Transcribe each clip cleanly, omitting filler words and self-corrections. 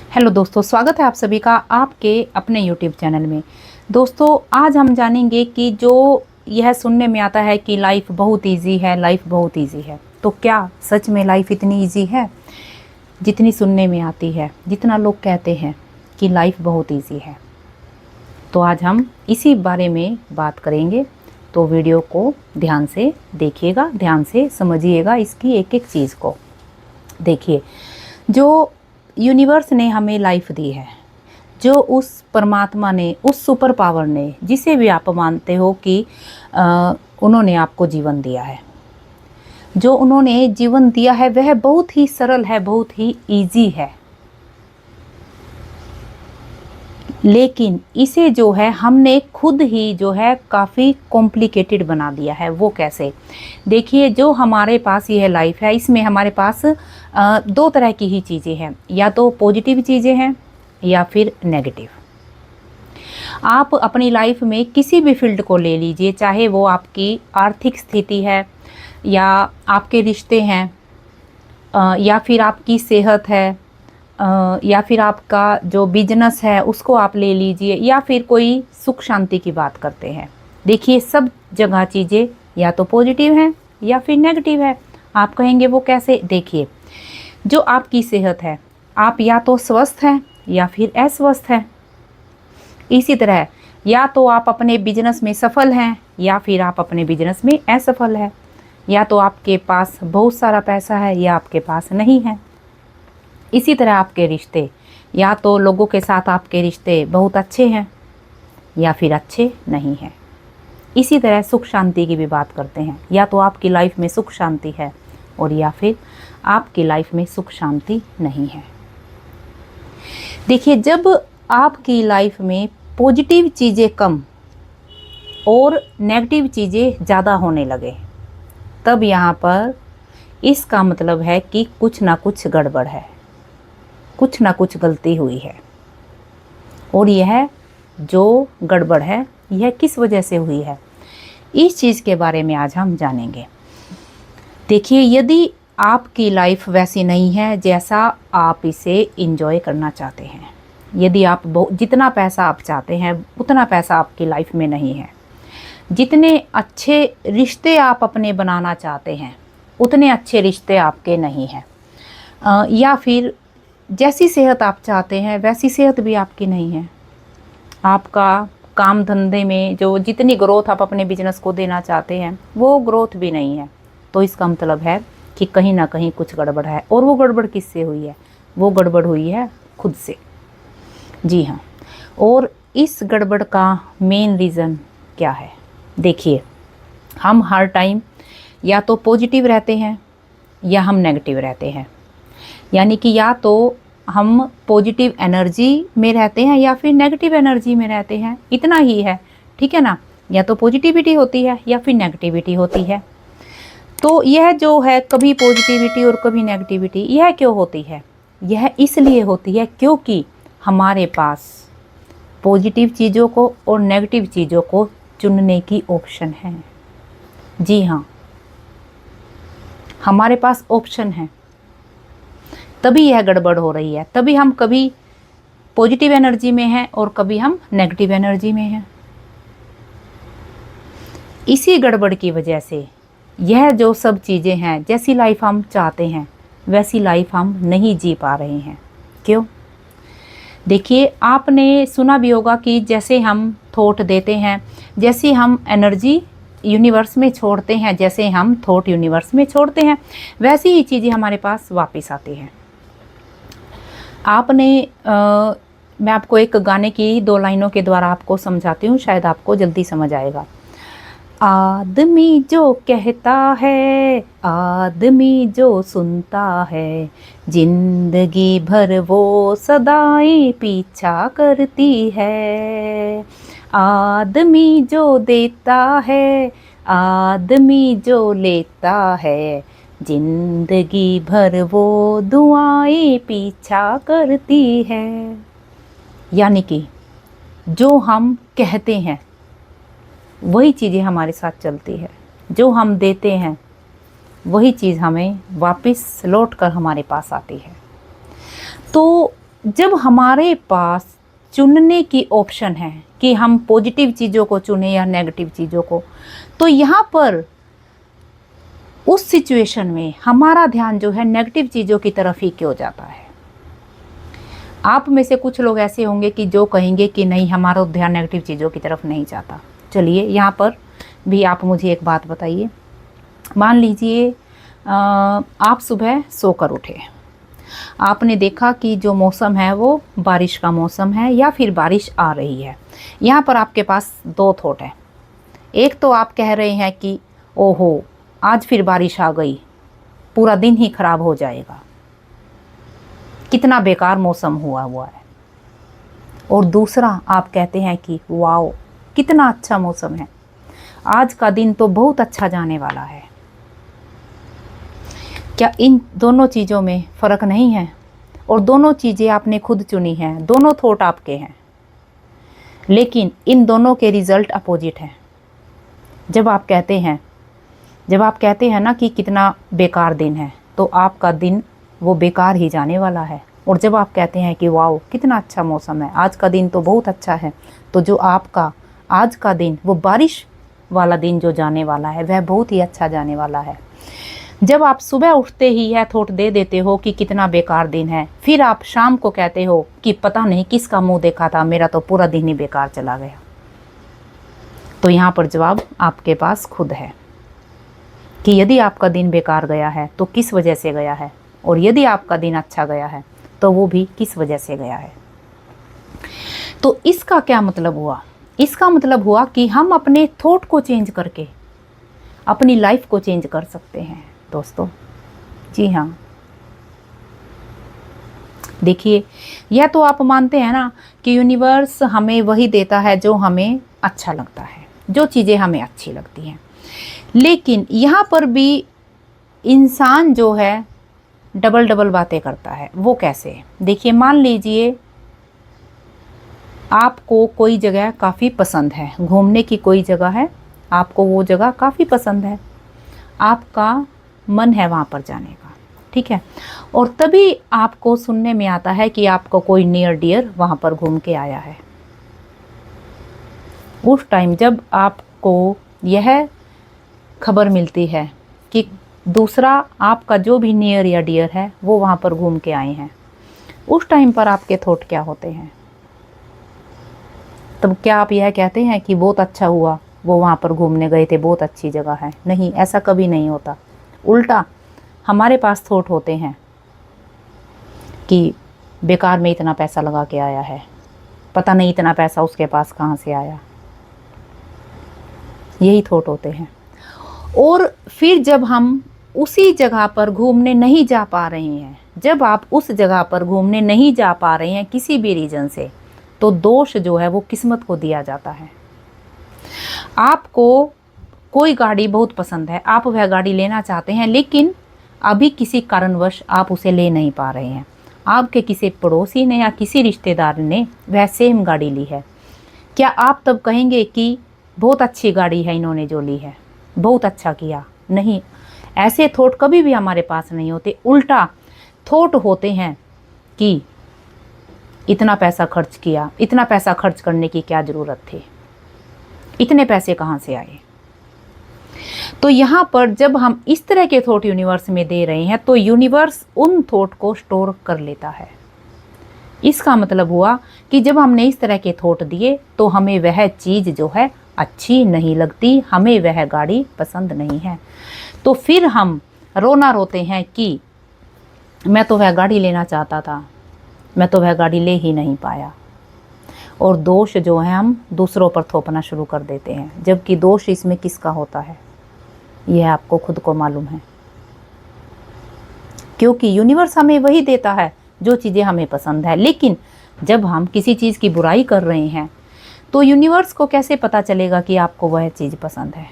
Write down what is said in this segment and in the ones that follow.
Hello दोस्तों, स्वागत है आप सभी का आपके अपने यूट्यूब चैनल में। दोस्तों, आज हम जानेंगे कि जो यह सुनने में आता है कि लाइफ बहुत इजी है, लाइफ बहुत इजी है, तो क्या सच में लाइफ इतनी इजी है जितनी सुनने में आती है, जितना लोग कहते हैं कि लाइफ बहुत इजी है? तो आज हम इसी बारे में बात करेंगे, तो वीडियो को ध्यान से देखिएगा, ध्यान से समझिएगा इसकी एक एक चीज़ को। देखिए, जो यूनिवर्स ने हमें लाइफ दी है, जो उस परमात्मा ने, उस सुपर पावर ने, जिसे भी आप मानते हो कि उन्होंने आपको जीवन दिया है, जो उन्होंने जीवन दिया है वह बहुत ही सरल है, बहुत ही इजी है। लेकिन इसे जो है हमने खुद ही जो है काफ़ी कॉम्प्लिकेटेड बना दिया है। वो कैसे? देखिए, जो हमारे पास यह लाइफ है, इसमें हमारे पास दो तरह की ही चीज़ें हैं, या तो पॉजिटिव चीज़ें हैं या फिर नेगेटिव। आप अपनी लाइफ में किसी भी फील्ड को ले लीजिए, चाहे वो आपकी आर्थिक स्थिति है, या आपके रिश्ते हैं, या फिर आपकी सेहत है, या फिर आपका जो बिजनेस है उसको आप ले लीजिए, या फिर कोई सुख शांति की बात करते हैं। देखिए, सब जगह चीज़ें या तो पॉजिटिव हैं या फिर नेगेटिव है। आप कहेंगे वो कैसे? देखिए, जो आपकी सेहत है, आप या तो स्वस्थ हैं या फिर अस्वस्थ हैं। इसी तरह या तो आप अपने बिजनेस में सफल हैं या फिर आप अपने बिजनेस में असफल हैं। या तो आपके पास बहुत सारा पैसा है या आपके पास नहीं है। इसी तरह आपके रिश्ते, या तो लोगों के साथ आपके रिश्ते बहुत अच्छे हैं या फिर अच्छे नहीं हैं। इसी तरह सुख शांति की भी बात करते हैं, या तो आपकी लाइफ में सुख शांति है और या फिर आपकी लाइफ में सुख शांति नहीं है। देखिए, जब आपकी लाइफ में पॉजिटिव चीज़ें कम और नेगेटिव चीज़ें ज़्यादा होने लगे, तब यहाँ पर इसका मतलब है कि कुछ ना कुछ गड़बड़ है, कुछ ना कुछ गलती हुई है। और यह जो गड़बड़ है, यह किस वजह से हुई है, इस चीज़ के बारे में आज हम जानेंगे। देखिए, यदि आपकी लाइफ वैसी नहीं है जैसा आप इसे एंजॉय करना चाहते हैं, यदि आप जितना पैसा आप चाहते हैं उतना पैसा आपकी लाइफ में नहीं है, जितने अच्छे रिश्ते आप अपने बनाना चाहते हैं उतने अच्छे रिश्ते आपके नहीं हैं, या फिर जैसी सेहत आप चाहते हैं वैसी सेहत भी आपकी नहीं है, आपका काम धंधे में जो जितनी ग्रोथ आप अपने बिजनेस को देना चाहते हैं वो ग्रोथ भी नहीं है, तो इसका मतलब है कि कहीं ना कहीं कुछ गड़बड़ है। और वो गड़बड़ किससे हुई है? वो गड़बड़ हुई है खुद से। जी हाँ। और इस गड़बड़ का मेन रीज़न क्या है? देखिए, हम हर टाइम या तो पॉजिटिव रहते हैं या हम नेगेटिव रहते हैं। यानी कि या तो हम पॉजिटिव एनर्जी में रहते हैं या फिर नेगेटिव एनर्जी में रहते हैं, इतना ही है, ठीक है ना? या तो पॉजिटिविटी होती है या फिर नेगेटिविटी होती है। तो यह जो है कभी पॉजिटिविटी और कभी नेगेटिविटी, यह क्यों होती है? यह इसलिए होती है क्योंकि हमारे पास पॉजिटिव चीज़ों को और नेगेटिव चीज़ों को चुनने की ऑप्शन है। जी हाँ, हमारे पास ऑप्शन है, तभी यह गड़बड़ हो रही है। तभी हम कभी पॉजिटिव एनर्जी में हैं और कभी हम नेगेटिव एनर्जी में हैं। इसी गड़बड़ की वजह से यह जो सब चीज़ें हैं, जैसी लाइफ हम चाहते हैं वैसी लाइफ हम नहीं जी पा रहे हैं। क्यों? देखिए, आपने सुना भी होगा कि जैसे हम थॉट देते हैं, जैसे हम एनर्जी यूनिवर्स में छोड़ते हैं, जैसे हम थॉट यूनिवर्स में छोड़ते हैं, वैसी ही चीज़ें हमारे पास वापस आती हैं। आपने मैं आपको एक गाने की 2 लाइनों के द्वारा आपको समझाती हूँ, शायद आपको जल्दी समझ आएगा। आदमी जो कहता है, आदमी जो सुनता है, जिंदगी भर वो सदाई पीछा करती है। आदमी जो देता है, आदमी जो लेता है, जिंदगी भर वो दुआएं पीछा करती है। यानी कि जो हम कहते हैं वही चीज़ें हमारे साथ चलती है, जो हम देते हैं वही चीज़ हमें वापस लौट कर हमारे पास आती है। तो जब हमारे पास चुनने की ऑप्शन है कि हम पॉजिटिव चीज़ों को चुने या नेगेटिव चीज़ों को, तो यहाँ पर उस सिचुएशन में हमारा ध्यान जो है नेगेटिव चीज़ों की तरफ ही क्यों जाता है। आप में से कुछ लोग ऐसे होंगे कि जो कहेंगे कि नहीं, हमारा ध्यान नेगेटिव चीज़ों की तरफ नहीं जाता। चलिए यहाँ पर भी आप मुझे एक बात बताइए। मान लीजिए आप सुबह सोकर उठे, आपने देखा कि जो मौसम है वो बारिश का मौसम है या फिर बारिश आ रही है। यहाँ पर आपके पास दो थॉट है। एक तो आप कह रहे हैं कि ओहो, आज फिर बारिश आ गई, पूरा दिन ही खराब हो जाएगा, कितना बेकार मौसम हुआ है। और दूसरा आप कहते हैं कि वाओ, कितना अच्छा मौसम है, आज का दिन तो बहुत अच्छा जाने वाला है। क्या इन दोनों चीज़ों में फ़र्क नहीं है? और दोनों चीज़ें आपने खुद चुनी हैं, दोनों थॉट आपके हैं, लेकिन इन दोनों के रिज़ल्ट अपोजिट हैं। जब आप कहते हैं ना कि कितना बेकार दिन है, तो आपका दिन वो बेकार ही जाने वाला है। और जब आप कहते हैं कि वाओ, कितना अच्छा मौसम है, आज का दिन तो बहुत अच्छा है, तो जो आपका आज का दिन, वो बारिश वाला दिन जो जाने वाला है, वह बहुत ही अच्छा जाने वाला है। जब आप सुबह उठते ही यह थॉट दे देते हो कि कितना बेकार दिन है, फिर आप शाम को कहते हो कि पता नहीं किसका मुंह देखा था, मेरा तो पूरा दिन ही बेकार चला गया। तो यहाँ पर जवाब आपके पास खुद है कि यदि आपका दिन बेकार गया है तो किस वजह से गया है, और यदि आपका दिन अच्छा गया है तो वो भी किस वजह से गया है। तो इसका क्या मतलब हुआ? इसका मतलब हुआ कि हम अपने थॉट को चेंज करके अपनी लाइफ को चेंज कर सकते हैं दोस्तों। जी हाँ, देखिए, यह तो आप मानते हैं ना कि यूनिवर्स हमें वही देता है जो हमें अच्छा लगता है, जो चीज़ें हमें अच्छी लगती हैं। लेकिन यहाँ पर भी इंसान जो है डबल डबल बातें करता है। वो कैसे? देखिए, मान लीजिए आपको कोई जगह काफ़ी पसंद है, घूमने की कोई जगह है, आपको वो जगह काफ़ी पसंद है, आपका मन है वहाँ पर जाने का, ठीक है। और तभी आपको सुनने में आता है कि आपको कोई नियर डियर वहाँ पर घूम के आया है। उस टाइम जब आपको यह खबर मिलती है कि दूसरा आपका जो भी नियर या डियर है वो वहाँ पर घूम के आए हैं, उस टाइम पर आपके थॉट क्या होते हैं? तब क्या आप यह कहते हैं कि बहुत अच्छा हुआ, वो वहाँ पर घूमने गए थे, बहुत अच्छी जगह है? नहीं, ऐसा कभी नहीं होता। उल्टा हमारे पास थॉट होते हैं कि बेकार में इतना पैसा लगा के आया है, पता नहीं इतना पैसा उसके पास कहाँ से आया। यही थॉट होते हैं। और फिर जब हम उसी जगह पर घूमने नहीं जा पा रहे हैं, जब आप उस जगह पर घूमने नहीं जा पा रहे हैं किसी भी रीज़न से, तो दोष जो है वो किस्मत को दिया जाता है। आपको कोई गाड़ी बहुत पसंद है, आप वह गाड़ी लेना चाहते हैं, लेकिन अभी किसी कारणवश आप उसे ले नहीं पा रहे हैं। आपके किसी पड़ोसी ने या किसी रिश्तेदार ने वह सेम गाड़ी ली है, क्या आप तब कहेंगे कि बहुत अच्छी गाड़ी है इन्होंने जो ली है, बहुत अच्छा किया? नहीं, ऐसे थॉट कभी भी हमारे पास नहीं होते। उल्टा थॉट होते हैं कि इतना पैसा खर्च किया, इतना पैसा खर्च करने की क्या ज़रूरत थी, इतने पैसे कहाँ से आए? तो यहाँ पर जब हम इस तरह के थॉट यूनिवर्स में दे रहे हैं, तो यूनिवर्स उन थॉट को स्टोर कर लेता है। इसका मतलब हुआ कि जब हमने इस तरह के थॉट दिए तो हमें वह चीज़ जो है अच्छी नहीं लगती, हमें वह गाड़ी पसंद नहीं है, तो फिर हम रोना रोते हैं कि मैं तो वह गाड़ी लेना चाहता था, मैं तो वह गाड़ी ले ही नहीं पाया। और दोष जो है हम दूसरों पर थोपना शुरू कर देते हैं, जबकि दोष इसमें किसका होता है यह आपको खुद को मालूम है, क्योंकि यूनिवर्स हमें वही देता है जो चीज़ें हमें पसंद है। लेकिन जब हम किसी चीज़ की बुराई कर रहे हैं तो यूनिवर्स को कैसे पता चलेगा कि आपको वह चीज़ पसंद है?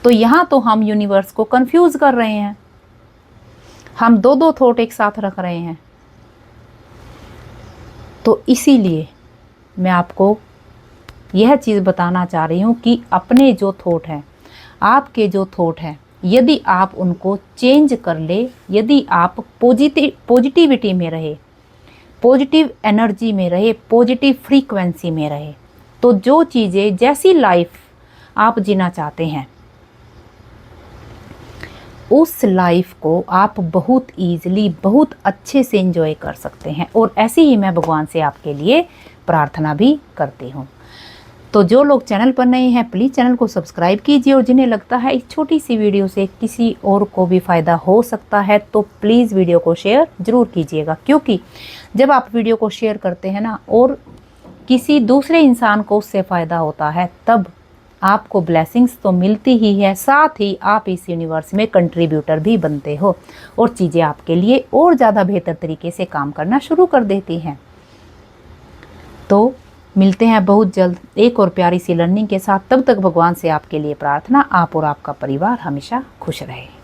तो यहाँ तो हम यूनिवर्स को कंफ्यूज कर रहे हैं, हम दो दो थॉट एक साथ रख रहे हैं। तो इसीलिए मैं आपको यह चीज़ बताना चाह रही हूँ कि अपने जो थॉट हैं, आपके जो थॉट हैं, यदि आप उनको चेंज कर ले, यदि आप पॉजिटिविटी में रहे, पॉजिटिव एनर्जी में रहे, पॉजिटिव फ्रीक्वेंसी में रहे, तो जो चीज़ें, जैसी लाइफ आप जीना चाहते हैं, उस लाइफ को आप बहुत ईजिली, बहुत अच्छे से एंजॉय कर सकते हैं। और ऐसे ही मैं भगवान से आपके लिए प्रार्थना भी करती हूँ। तो जो लोग चैनल पर नए हैं, प्लीज़ चैनल को सब्सक्राइब कीजिए, और जिन्हें लगता है इस छोटी सी वीडियो से किसी और को भी फ़ायदा हो सकता है, तो प्लीज़ वीडियो को शेयर ज़रूर कीजिएगा। क्योंकि जब आप वीडियो को शेयर करते हैं ना, और किसी दूसरे इंसान को उससे फ़ायदा होता है, तब आपको ब्लेसिंग्स तो मिलती ही है, साथ ही आप इस यूनिवर्स में कंट्रीब्यूटर भी बनते हो, और चीज़ें आपके लिए और ज़्यादा बेहतर तरीके से काम करना शुरू कर देती हैं। तो मिलते हैं बहुत जल्द एक और प्यारी सी लर्निंग के साथ। तब तक भगवान से आपके लिए प्रार्थना, आप और आपका परिवार हमेशा खुश रहे।